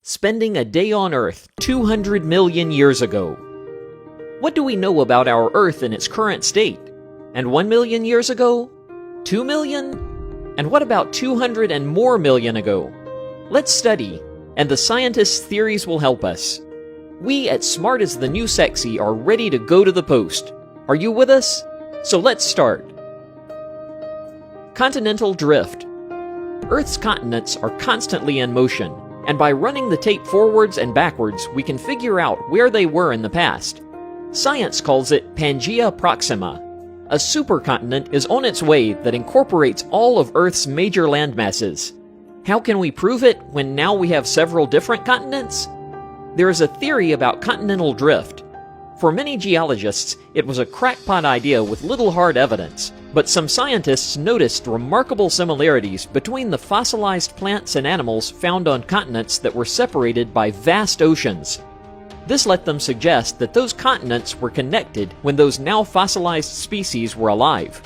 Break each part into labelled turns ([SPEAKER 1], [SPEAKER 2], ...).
[SPEAKER 1] Spending a day on Earth 200 million years ago. What do we know about our Earth in its current state? And 1 million years ago? 2 million? And what about 200 and more million ago? Let's study, and the scientists' theories will help us. We at Smart as the New Sexy are ready to go to the post. Are you with us? So let's start. Continental drift. Earth's continents are constantly in motion, and by running the tape forwards and backwards, we can figure out where they were in the past. Science calls it Pangaea Proxima. A supercontinent is on its way that incorporates all of Earth's major landmasses. How can we prove it when now we have several different continents? There is a theory about continental drift. For many geologists, it was a crackpot idea with little hard evidence, but some scientists noticed remarkable similarities between the fossilized plants and animals found on continents that were separated by vast oceans. This let them suggest that those continents were connected when those now fossilized species were alive.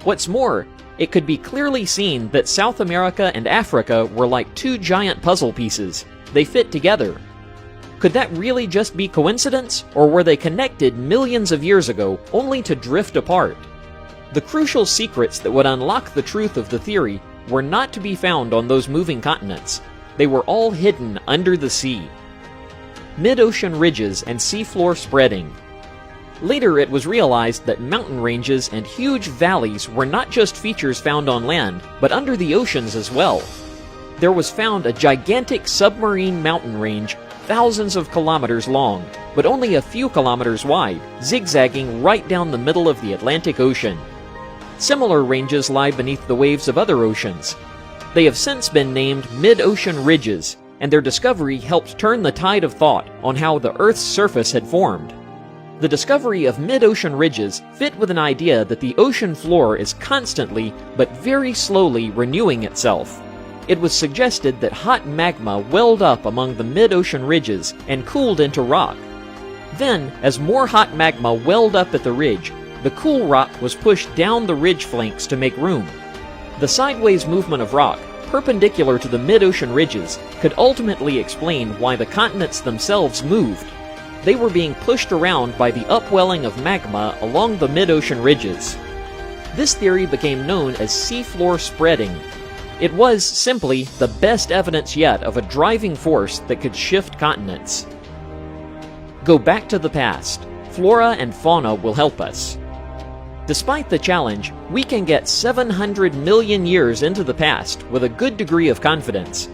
[SPEAKER 1] What's more, it could be clearly seen that South America and Africa were like two giant puzzle pieces. They fit together. Could that really just be coincidence, or were they connected millions of years ago only to drift apart? The crucial secrets that would unlock the truth of the theory were not to be found on those moving continents. They were all hidden under the sea. Mid-ocean ridges and seafloor spreading. Later it was realized that mountain ranges and huge valleys were not just features found on land, but under the oceans as well. There was found a gigantic submarine mountain range thousands of kilometers long, but only a few kilometers wide, zigzagging right down the middle of the Atlantic Ocean. Similar ranges lie beneath the waves of other oceans. They have since been named mid-ocean ridges, and their discovery helped turn the tide of thought on how the Earth's surface had formed. The discovery of mid-ocean ridges fit with an idea that the ocean floor is constantly, but very slowly, renewing itself. It was suggested that hot magma welled up among the mid-ocean ridges and cooled into rock. Then, as more hot magma welled up at the ridge, the cool rock was pushed down the ridge flanks to make room. The sideways movement of rock, perpendicular to the mid-ocean ridges, could ultimately explain why the continents themselves moved. They were being pushed around by the upwelling of magma along the mid-ocean ridges. This theory became known as seafloor spreading. It was, simply, the best evidence yet of a driving force that could shift continents. Go back to the past. Flora and fauna will help us. Despite the challenge, we can get 700 million years into the past with a good degree of confidence.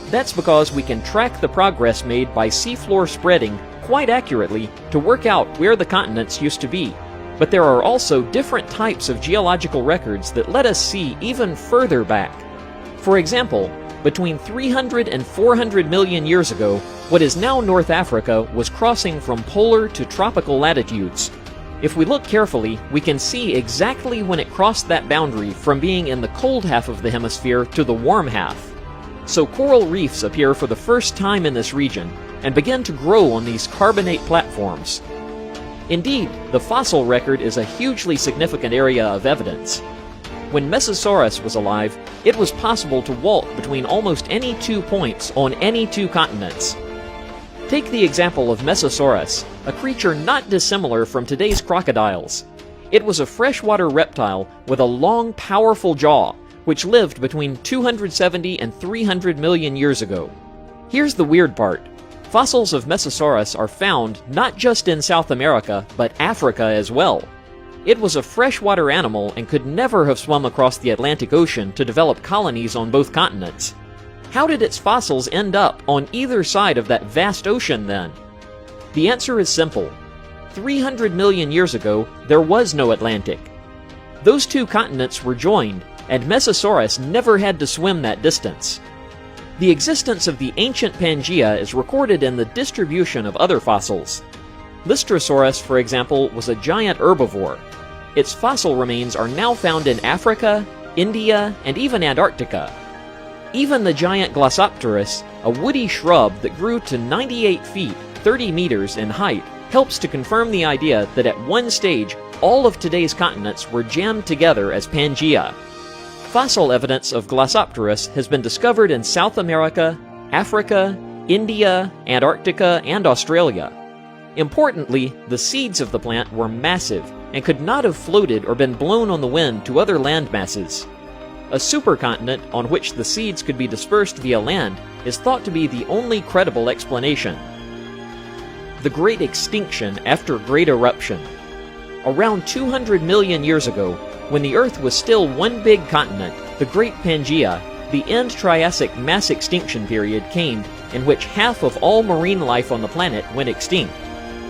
[SPEAKER 1] That's because we can track the progress made by seafloor spreading quite accurately to work out where the continents used to be. But there are also different types of geological records that let us see even further back. For example, between 300 and 400 million years ago, what is now North Africa was crossing from polar to tropical latitudes. If we look carefully, we can see exactly when it crossed that boundary from being in the cold half of the hemisphere to the warm half. So coral reefs appear for the first time in this region and begin to grow on these carbonate platforms. Indeed, the fossil record is a hugely significant area of evidence. When Mesosaurus was alive, it was possible to walk between almost any 2 points on any 2 continents. Take the example of Mesosaurus, a creature not dissimilar from today's crocodiles. It was a freshwater reptile with a long, powerful jaw, which lived between 270 and 300 million years ago. Here's the weird part. Fossils of Mesosaurus are found not just in South America, but Africa as well. It was a freshwater animal and could never have swum across the Atlantic Ocean to develop colonies on both continents. How did its fossils end up on either side of that vast ocean then? The answer is simple. 300 million years ago, there was no Atlantic. Those two continents were joined, and Mesosaurus never had to swim that distance. The existence of the ancient Pangaea is recorded in the distribution of other fossils. Lystrosaurus, for example, was a giant herbivore. Its fossil remains are now found in Africa, India, and even Antarctica. Even the giant Glossopteris, a woody shrub that grew to 98 feet, 30 meters in height, helps to confirm the idea that at one stage, all of today's continents were jammed together as Pangaea. Fossil evidence of Glossopteris has been discovered in South America, Africa, India, Antarctica, and Australia. Importantly, the seeds of the plant were massive and could not have floated or been blown on the wind to other land masses. A supercontinent on which the seeds could be dispersed via land is thought to be the only credible explanation. The Great Extinction after Great Eruption. Around 200 million years ago, when the Earth was still one big continent, the Great Pangaea, the end Triassic mass extinction period came, in which half of all marine life on the planet went extinct.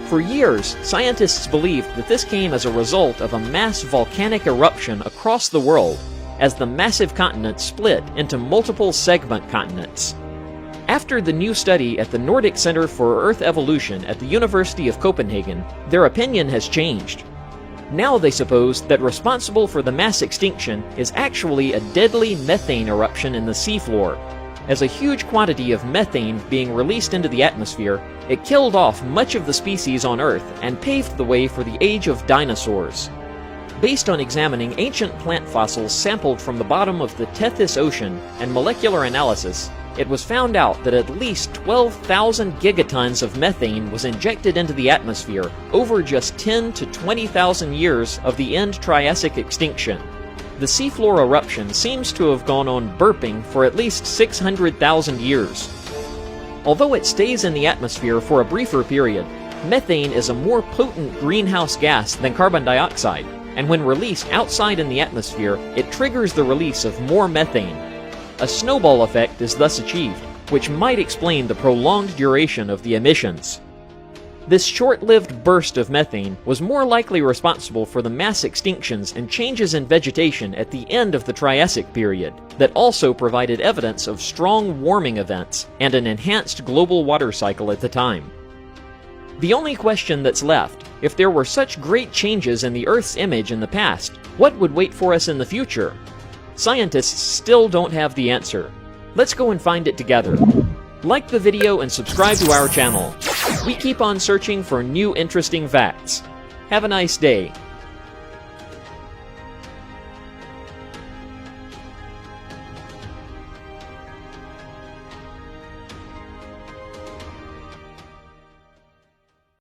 [SPEAKER 1] For years, scientists believed that this came as a result of a mass volcanic eruption across the world, as the massive continent split into multiple segment continents. After the new study at the Nordic Center for Earth Evolution at the University of Copenhagen, their opinion has changed. Now they suppose that responsible for the mass extinction is actually a deadly methane eruption in the seafloor. As a huge quantity of methane being released into the atmosphere, it killed off much of the species on Earth and paved the way for the age of dinosaurs. Based on examining ancient plant fossils sampled from the bottom of the Tethys Ocean and molecular analysis, it was found out that at least 12,000 gigatons of methane was injected into the atmosphere over just 10 to 20,000 years of the end Triassic extinction. The seafloor eruption seems to have gone on burping for at least 600,000 years. Although it stays in the atmosphere for a briefer period, methane is a more potent greenhouse gas than carbon dioxide, and when released outside in the atmosphere, it triggers the release of more methane. A snowball effect is thus achieved, which might explain the prolonged duration of the emissions. This short-lived burst of methane was more likely responsible for the mass extinctions and changes in vegetation at the end of the Triassic period, that also provided evidence of strong warming events and an enhanced global water cycle at the time. The only question that's left, if there were such great changes in the Earth's image in the past, what would wait for us in the future? Scientists still don't have the answer. Let's go and find it together. Like the video and subscribe to our channel. We keep on searching for new interesting facts. Have a nice day.